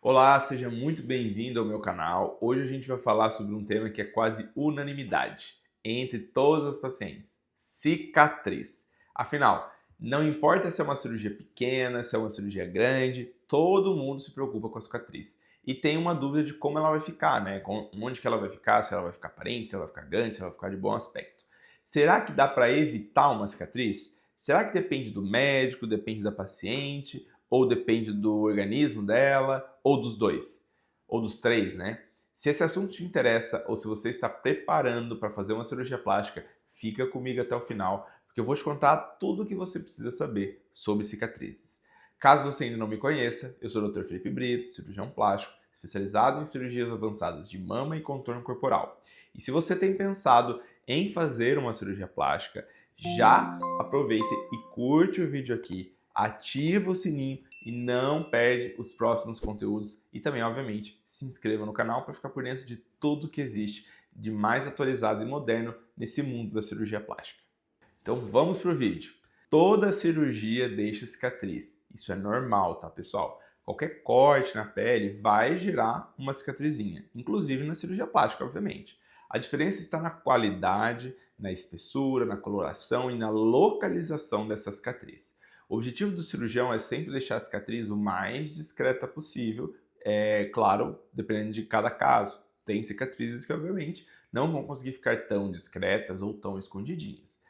Olá, seja muito bem-vindo ao meu canal. Hoje a gente vai falar sobre um tema que é quase unanimidade entre todas as pacientes: cicatriz. Afinal, não importa se é uma cirurgia pequena, se é uma cirurgia grande, todo mundo se preocupa com a cicatriz. E tem uma dúvida de como ela vai ficar, né? Onde que ela vai ficar, se ela vai ficar aparente, se ela vai ficar grande, se ela vai ficar de bom aspecto. Será que dá para evitar uma cicatriz? Será que depende do médico, depende da paciente? Ou depende do organismo dela, ou dos dois, ou dos três, né? Se esse assunto te interessa ou se você está preparando para fazer uma cirurgia plástica, fica comigo até o final, porque eu vou te contar tudo o que você precisa saber sobre cicatrizes. Caso você ainda não me conheça, eu sou o Dr. Felipe Brito, cirurgião plástico, especializado em cirurgias avançadas de mama e contorno corporal. E se você tem pensado em fazer uma cirurgia plástica, já aproveita e curte o vídeo aqui, ativa o sininho e não perde os próximos conteúdos. E também, obviamente, se inscreva no canal para ficar por dentro de tudo que existe de mais atualizado e moderno nesse mundo da cirurgia plástica. Então vamos pro vídeo. Toda cirurgia deixa cicatriz. Isso é normal, tá, pessoal? Qualquer corte na pele vai gerar uma cicatrizinha, inclusive na cirurgia plástica, obviamente. A diferença está na qualidade, na espessura, na coloração e na localização dessa cicatriz. O objetivo do cirurgião é sempre deixar a cicatriz o mais discreta possível, claro, dependendo de cada caso. Tem cicatrizes que, obviamente, não vão conseguir ficar tão discretas ou tão escondidinhas.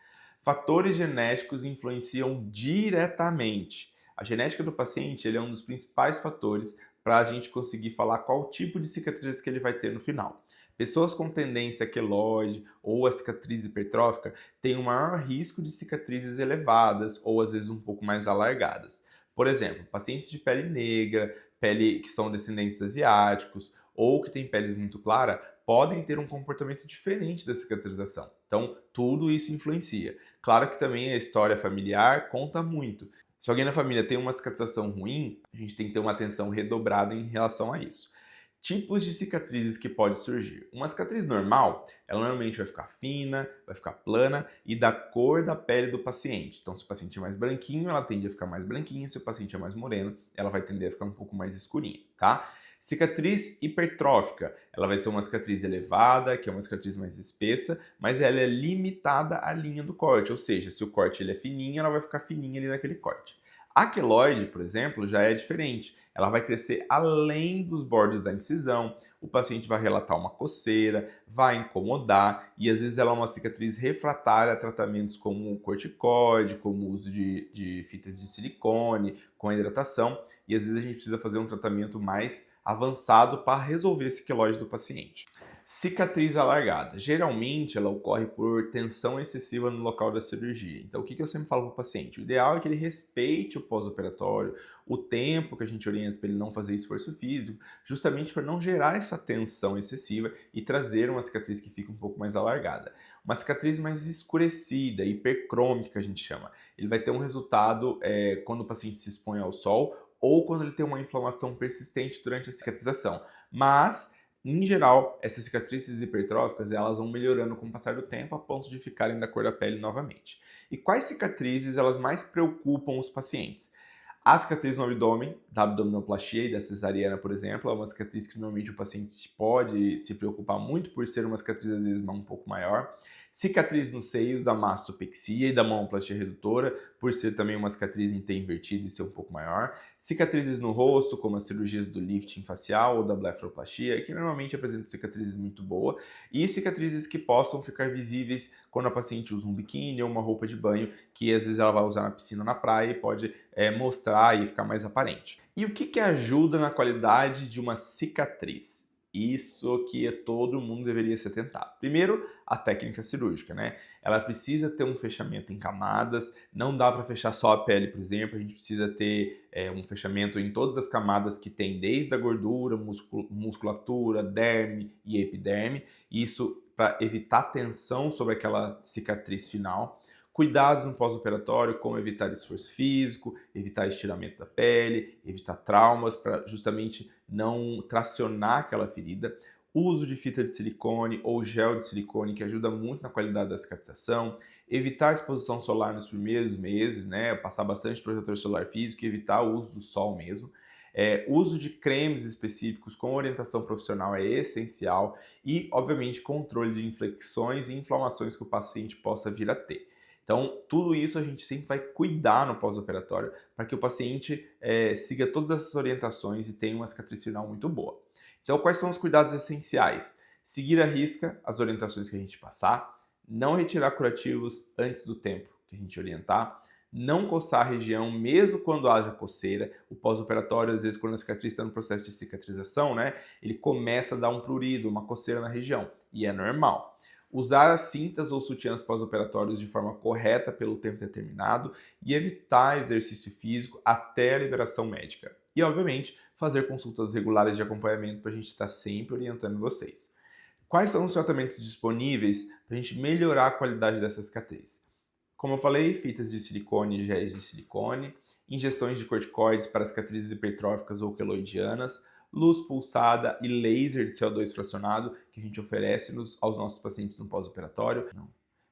Fatores genéticos influenciam diretamente. A genética do paciente ele é um dos principais fatores para a gente conseguir falar qual tipo de cicatriz que ele vai ter no final. Pessoas com tendência queloide ou a cicatriz hipertrófica têm um maior risco de cicatrizes elevadas ou às vezes um pouco mais alargadas. Por exemplo, pacientes de pele negra, pele que são descendentes asiáticos ou que têm peles muito clara podem ter um comportamento diferente da cicatrização. Então, tudo isso influencia. Claro que também a história familiar conta muito. Se alguém na família tem uma cicatrização ruim, a gente tem que ter uma atenção redobrada em relação a isso. Tipos de cicatrizes que pode surgir. Uma cicatriz normal, ela normalmente vai ficar fina, vai ficar plana e da cor da pele do paciente. Então, se o paciente é mais branquinho, ela tende a ficar mais branquinha. Se o paciente é mais moreno, ela vai tender a ficar um pouco mais escurinha, tá? Cicatriz hipertrófica, ela vai ser uma cicatriz elevada, que é uma cicatriz mais espessa, mas ela é limitada à linha do corte, ou seja, se o corte ele é fininho, ela vai ficar fininha ali naquele corte. A queloide, por exemplo, já é diferente. Ela vai crescer além dos bordes da incisão, o paciente vai relatar uma coceira, vai incomodar e às vezes ela é uma cicatriz refratária a tratamentos como corticoide, como o uso de fitas de silicone, com hidratação e às vezes a gente precisa fazer um tratamento mais avançado para resolver esse queloide do paciente. Cicatriz alargada. Geralmente ela ocorre por tensão excessiva no local da cirurgia. Então, o que eu sempre falo para o paciente? O ideal é que ele respeite o pós-operatório, o tempo que a gente orienta para ele não fazer esforço físico, justamente para não gerar essa tensão excessiva e trazer uma cicatriz que fica um pouco mais alargada. Uma cicatriz mais escurecida, hipercrômica, que a gente chama. Ele vai ter um resultado quando o paciente se expõe ao sol ou quando ele tem uma inflamação persistente durante a cicatrização. Mas em geral, essas cicatrizes hipertróficas elas vão melhorando com o passar do tempo a ponto de ficarem da cor da pele novamente. E quais cicatrizes elas mais preocupam os pacientes? A cicatriz no abdômen, da abdominoplastia e da cesariana, por exemplo, é uma cicatriz que normalmente o paciente pode se preocupar muito por ser uma cicatriz às vezes um pouco maior. Cicatriz nos seios da mastopexia e da mamoplastia redutora, por ser também uma cicatriz em T invertido e ser um pouco maior. Cicatrizes no rosto, como as cirurgias do lifting facial ou da blefaroplastia, que normalmente apresentam cicatrizes muito boas. E cicatrizes que possam ficar visíveis quando a paciente usa um biquíni ou uma roupa de banho, que às vezes ela vai usar na piscina ou na praia e pode mostrar e ficar mais aparente. E o que ajuda na qualidade de uma cicatriz? Isso que todo mundo deveria se atentar. Primeiro, a técnica cirúrgica, né? Ela precisa ter um fechamento em camadas, não dá para fechar só a pele, por exemplo, a gente precisa ter um fechamento em todas as camadas que tem, desde a gordura, musculatura, derme e epiderme, isso para evitar tensão sobre aquela cicatriz final. Cuidados no pós-operatório, como evitar esforço físico, evitar estiramento da pele, evitar traumas, para justamente não tracionar aquela ferida. Uso de fita de silicone ou gel de silicone, que ajuda muito na qualidade da cicatrização. Evitar a exposição solar nos primeiros meses, né? Passar bastante protetor solar físico e evitar o uso do sol mesmo. Uso de cremes específicos com orientação profissional é essencial e, obviamente, controle de infecções e inflamações que o paciente possa vir a ter. Então, tudo isso a gente sempre vai cuidar no pós-operatório para que o paciente siga todas essas orientações e tenha uma cicatriz final muito boa. Então, quais são os cuidados essenciais? Seguir à risca as orientações que a gente passar, não retirar curativos antes do tempo que a gente orientar, não coçar a região mesmo quando haja coceira. O pós-operatório, às vezes, quando a cicatriz está no processo de cicatrização, né, ele começa a dar um prurido, uma coceira na região, e é normal. Usar as cintas ou sutiãs pós-operatórios de forma correta pelo tempo determinado e evitar exercício físico até a liberação médica. E, obviamente, fazer consultas regulares de acompanhamento para a gente estar sempre orientando vocês. Quais são os tratamentos disponíveis para a gente melhorar a qualidade dessa cicatriz? Como eu falei, fitas de silicone e géis de silicone, ingestões de corticoides para cicatrizes hipertróficas ou queloidianas, luz pulsada e laser de CO2 fracionado que a gente oferece aos nossos pacientes no pós-operatório.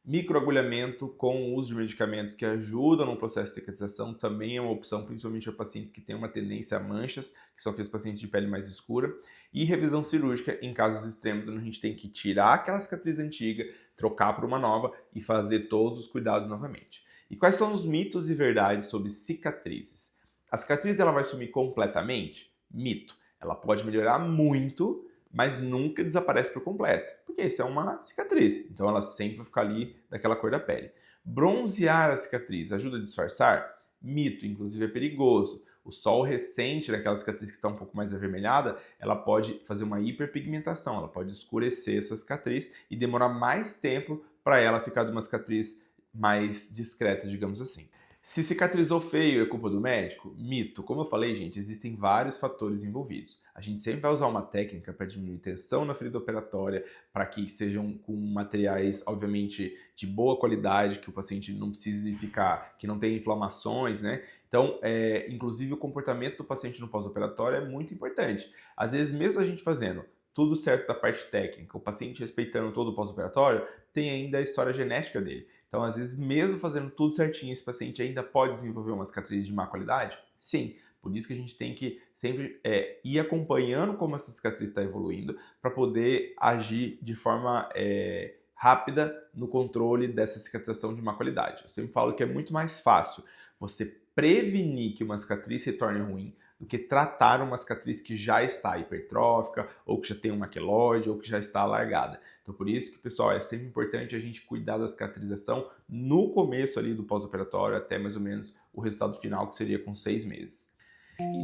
Microagulhamento com o uso de medicamentos que ajudam no processo de cicatrização também é uma opção, principalmente para pacientes que têm uma tendência a manchas, que são aqueles pacientes de pele mais escura. E revisão cirúrgica em casos extremos, onde a gente tem que tirar aquela cicatriz antiga, trocar por uma nova e fazer todos os cuidados novamente. E quais são os mitos e verdades sobre cicatrizes? A cicatriz ela vai sumir completamente? Mito. Ela pode melhorar muito, mas nunca desaparece por completo, porque isso é uma cicatriz, então ela sempre vai ficar ali daquela cor da pele. Bronzear a cicatriz ajuda a disfarçar? Mito, inclusive é perigoso. O sol recente daquela cicatriz que está um pouco mais avermelhada, ela pode fazer uma hiperpigmentação, ela pode escurecer essa cicatriz e demorar mais tempo para ela ficar de uma cicatriz mais discreta, digamos assim. Se cicatrizou feio, é culpa do médico? Mito. Como eu falei, gente, existem vários fatores envolvidos. A gente sempre vai usar uma técnica para diminuir tensão na ferida operatória, para que sejam com materiais, obviamente, de boa qualidade, que o paciente não precise ficar, que não tenha inflamações, né? Então, inclusive o comportamento do paciente no pós-operatório é muito importante. Às vezes, mesmo a gente fazendo tudo certo da parte técnica, o paciente respeitando todo o pós-operatório, tem ainda a história genética dele. Então, às vezes, mesmo fazendo tudo certinho, esse paciente ainda pode desenvolver uma cicatriz de má qualidade? Sim. Por isso que a gente tem que sempre ir acompanhando como essa cicatriz está evoluindo para poder agir de forma rápida no controle dessa cicatrização de má qualidade. Eu sempre falo que é muito mais fácil você prevenir que uma cicatriz se torne ruim do que tratar uma cicatriz que já está hipertrófica, ou que já tem uma queloide, ou que já está alargada. Então, por isso que, pessoal, é sempre importante a gente cuidar da cicatrização no começo ali do pós-operatório, até mais ou menos o resultado final, que seria com 6 meses.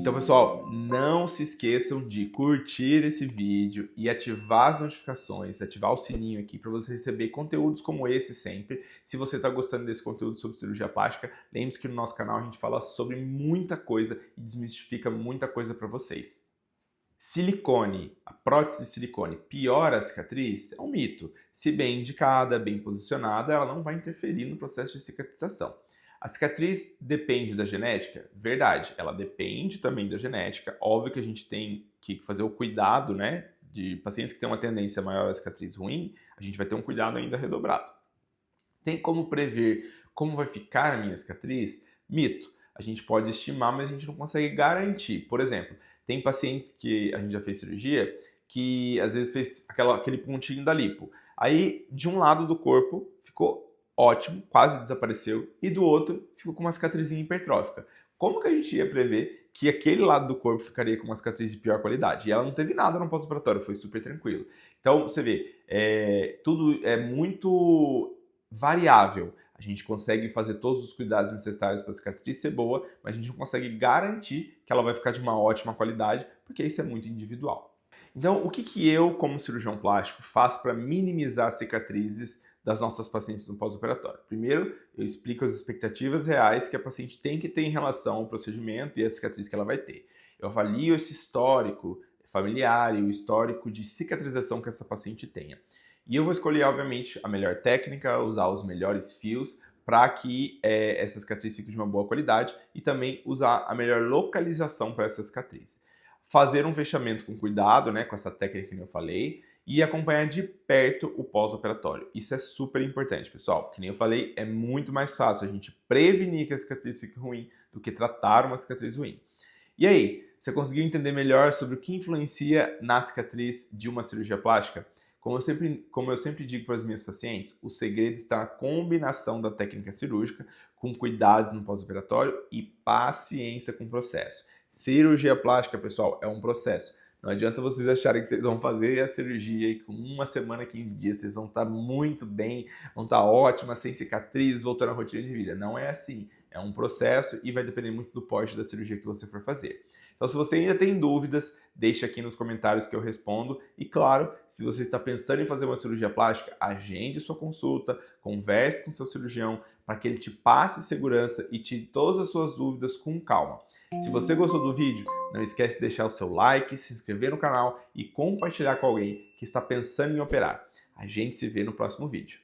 Então, pessoal, não se esqueçam de curtir esse vídeo e ativar as notificações, ativar o sininho aqui para você receber conteúdos como esse sempre. Se você está gostando desse conteúdo sobre cirurgia plástica, lembre-se que no nosso canal a gente fala sobre muita coisa e desmistifica muita coisa para vocês. Silicone, a prótese de silicone piora a cicatriz? É um mito. Se bem indicada, bem posicionada, ela não vai interferir no processo de cicatrização. A cicatriz depende da genética? Verdade, ela depende também da genética. Óbvio que a gente tem que fazer o cuidado, né, de pacientes que têm uma tendência maior à cicatriz ruim, a gente vai ter um cuidado ainda redobrado. Tem como prever como vai ficar a minha cicatriz? Mito. A gente pode estimar, mas a gente não consegue garantir. Por exemplo, tem pacientes que a gente já fez cirurgia que às vezes fez aquele pontinho da lipo. Aí, de um lado do corpo ficou ótimo, quase desapareceu, e do outro ficou com uma cicatrizinha hipertrófica. Como que a gente ia prever que aquele lado do corpo ficaria com uma cicatriz de pior qualidade? E ela não teve nada no pós-operatório, foi super tranquilo. Então, você vê, tudo é muito variável. A gente consegue fazer todos os cuidados necessários para a cicatriz ser boa, mas a gente não consegue garantir que ela vai ficar de uma ótima qualidade, porque isso é muito individual. Então, o que eu, como cirurgião plástico, faço para minimizar cicatrizes das nossas pacientes no pós-operatório? Primeiro, eu explico as expectativas reais que a paciente tem que ter em relação ao procedimento e a cicatriz que ela vai ter. Eu avalio esse histórico familiar e o histórico de cicatrização que essa paciente tenha. E eu vou escolher, obviamente, a melhor técnica, usar os melhores fios para que essa cicatriz fique de uma boa qualidade e também usar a melhor localização para essa cicatriz. Fazer um fechamento com cuidado, né, com essa técnica que eu falei, e acompanhar de perto o pós-operatório. Isso é super importante, pessoal. Que nem eu falei, é muito mais fácil a gente prevenir que a cicatriz fique ruim do que tratar uma cicatriz ruim. E aí, Você conseguiu entender melhor sobre o que influencia na cicatriz de uma cirurgia plástica? Como eu sempre digo para as minhas pacientes, o segredo está na combinação da técnica cirúrgica, com cuidados no pós-operatório e paciência com o processo. Cirurgia plástica, pessoal, é um processo. Não adianta vocês acharem que vocês vão fazer a cirurgia e com 1 semana, 15 dias, vocês vão estar muito bem, vão estar ótimas, sem cicatrizes, voltando à rotina de vida. Não é assim. É um processo e vai depender muito do porte da cirurgia que você for fazer. Então, se você ainda tem dúvidas, deixe aqui nos comentários que eu respondo. E claro, se você está pensando em fazer uma cirurgia plástica, agende sua consulta, converse com seu cirurgião para que ele te passe segurança e tire todas as suas dúvidas com calma. Se você gostou do vídeo, não esquece de deixar o seu like, se inscrever no canal e compartilhar com alguém que está pensando em operar. A gente se vê no próximo vídeo.